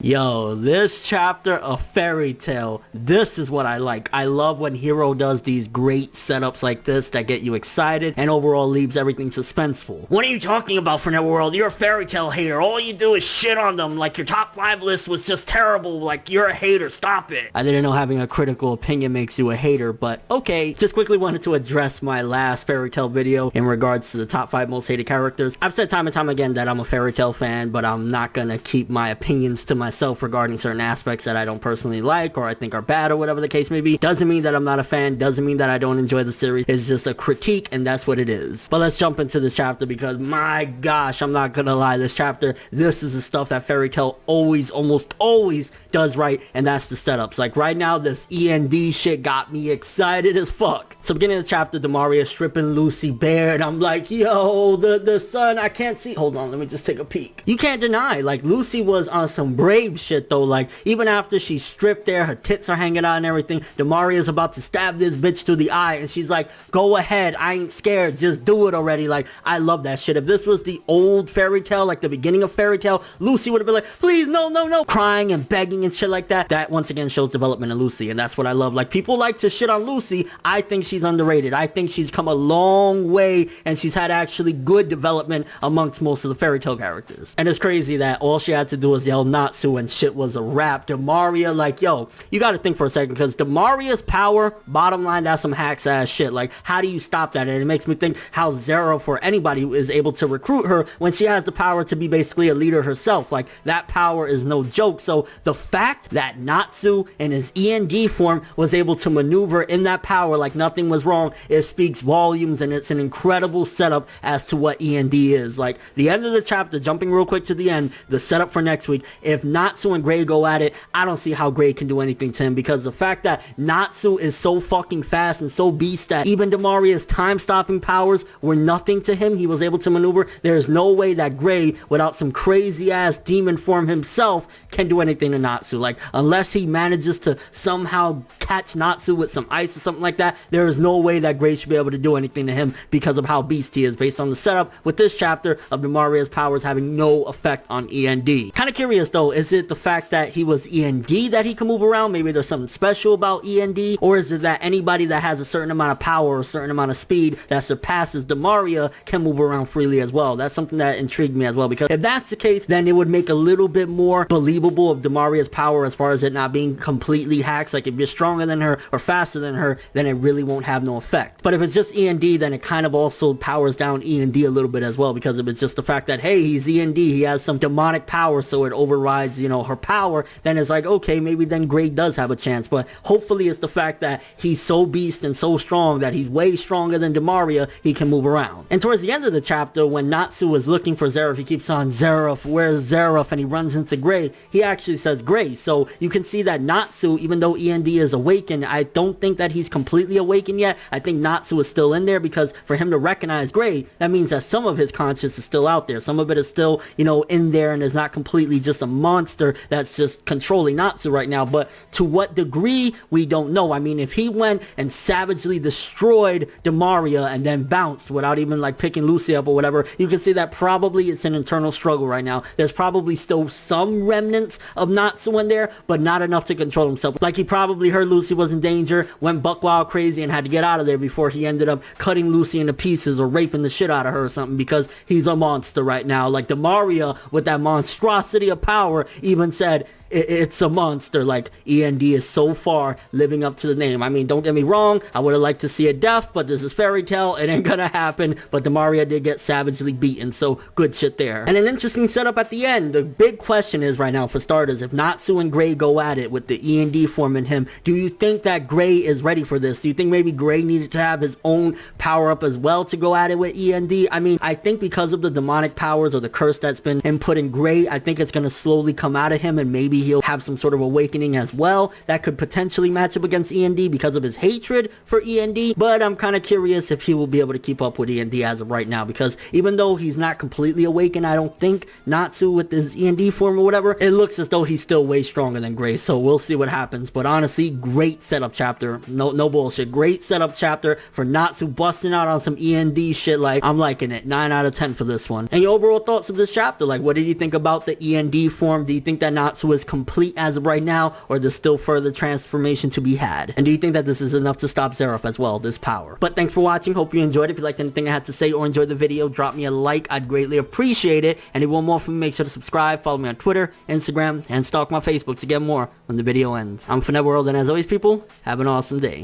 Yo, this chapter of Fairy Tail, this is what I like. I love when Hero does these great setups like this that get you excited and overall leaves everything suspenseful. What are you talking about, ForneverWorld? You're a Fairy Tail hater. All you do is shit on them like your top 5 list was just terrible. Like, you're a hater. Stop it. I didn't know having a critical opinion makes you a hater, but okay. Just quickly wanted to address my last Fairy Tail video in regards to the top 5 most hated characters. I've said time and time again that I'm a Fairy Tail fan, but I'm not gonna keep my opinions to myself regarding certain aspects that I don't personally like or I think are bad or whatever the case may be. Doesn't mean that I'm not a fan, doesn't mean that I don't enjoy the series. It's just a critique and that's what it is. But let's jump into this chapter because my gosh, I'm not gonna lie, this chapter, this is the stuff that Fairy Tail almost always does right, and that's the setups. Like right now, this E.N.D shit got me excited as fuck. So beginning of the chapter, Demaria stripping Lucy bare and I'm like, yo, the sun, I can't see. Hold on, let me just take a peek. You can't deny, like Lucy was on some brave shit though. Like even after she stripped there, her tits are hanging out and everything, Demaria's about to stab this bitch through the eye and she's like, go ahead, I ain't scared, just do it already. Like I love that shit. If this was the old Fairy Tail, like the beginning of Fairy Tail, Lucy would have been like, please no, crying and begging and shit like that. That once again shows development in Lucy, and that's what I love. Like people like to shit on Lucy. I think she's underrated. I think she's come a long way and she's had actually good development amongst most of the Fairy Tail characters. And it's crazy that all she had to do was yell Natsu and shit was a wrap. Demaria, like, yo, you gotta think for a second, because Demaria's power, bottom line, that's some hacks ass shit. Like, how do you stop that? And it makes me think how Zero, for anybody who is able to recruit her when she has the power to be basically a leader herself. Like, that power is no joke. So the fact that Natsu in his E.N.D form was able to maneuver in that power like nothing was wrong, it speaks volumes, and it's an incredible setup as to what E.N.D is. Like, the end of the chapter, jumping real quick to the end, the setup for next week, if Natsu and Gray go at it, I don't see how Gray can do anything to him, because the fact that Natsu is so fucking fast and so beast that even Demaria's time-stopping powers were nothing to him, he was able to maneuver. There's no way that Gray, without some crazy-ass demon form himself, can do anything to Natsu. Like, unless he manages to somehow catch Natsu with some ice or something like that, there is no way that Gray should be able to do anything to him because of how beast he is, based on the setup with this chapter of Demaria's powers having no effect on E.N.D. Kind of curious though, is it the fact that he was E.N.D that he can move around? Maybe there's something special about E.N.D, or is it that anybody that has a certain amount of power or a certain amount of speed that surpasses Demaria can move around freely as well? That's something that intrigued me as well, because if that's the case, then it would make a little bit more believable of Demaria's power as far as it not being completely hacks. Like if you're stronger than her or faster than her, then it really won't have no effect. But if it's just E.N.D, then it kind of also powers down E.N.D a little bit as well, because if it's just the fact that, hey, he's E.N.D, he has some demonic power, so it overrides, you know, her power, then it's like, okay, maybe then Gray does have a chance. But hopefully it's the fact that he's so beast and so strong that he's way stronger than Demaria, he can move around. And towards the end of the chapter, when Natsu is looking for Zeref, he keeps on, Zeref, where's Zeref? And he runs into Gray. He actually says Gray. So you can see that Natsu, even though E.N.D is awakened, I don't think that he's completely awakened yet. I think Natsu is still in there, because for him to recognize Gray, that means that some of his conscience is still out there. Some of it is still, you know, in there and is not completely just a monster that's just controlling Natsu right now. But to what degree, we don't know. I mean, if he went and savagely destroyed Demaria and then bounced without even like picking Lucy up or whatever, you can see that probably it's an internal struggle right now. There's probably still some remnants of Natsu in there, but not enough to control himself. Like he probably heard Lucy was in danger, went buck wild crazy and had to get out of there before he ended up cutting Lucy into pieces or raping the shit out of her or something, because he's a monster right now. Like Demaria, with that monstrosity of power, even said, it's a monster. Like E.N.D is so far living up to the name. I mean, don't get me wrong, I would have liked to see a death, but this is Fairy Tail, it ain't gonna happen. But Demaria did get savagely beaten, so good shit there. And an interesting setup at the end. The big question is right now, for starters, if Natsu and Gray go at it with the E.N.D form in him, do you think that Gray is ready for this? Do you think maybe Gray needed to have his own power up as well to go at it with E.N.D? I mean, I think because of the demonic powers or the curse that's been input in Gray, I think it's gonna slowly come out of him, and maybe he'll have some sort of awakening as well that could potentially match up against E.N.D because of his hatred for E.N.D. But I'm kind of curious if he will be able to keep up with E.N.D as of right now, because even though he's not completely awakened, I don't think Natsu with his E.N.D form or whatever, it looks as though he's still way stronger than Gray. So we'll see what happens. But honestly, great setup chapter. No bullshit. Great setup chapter for Natsu busting out on some E.N.D shit. Like, I'm liking it. 9 out of 10 for this one. And your overall thoughts of this chapter? Like, what did you think about the E.N.D form? Do you think that Natsu is complete as of right now, or there's still further transformation to be had? And do you think that this is enough to stop Zeref as well, this power? But thanks for watching. Hope you enjoyed. If you liked anything I had to say or enjoyed the video, drop me a like. I'd greatly appreciate it. And if you want more from me, make sure to subscribe, follow me on Twitter, Instagram, and stalk my Facebook to get more when the video ends. I'm ForneverWorld, and as always, people, have an awesome day.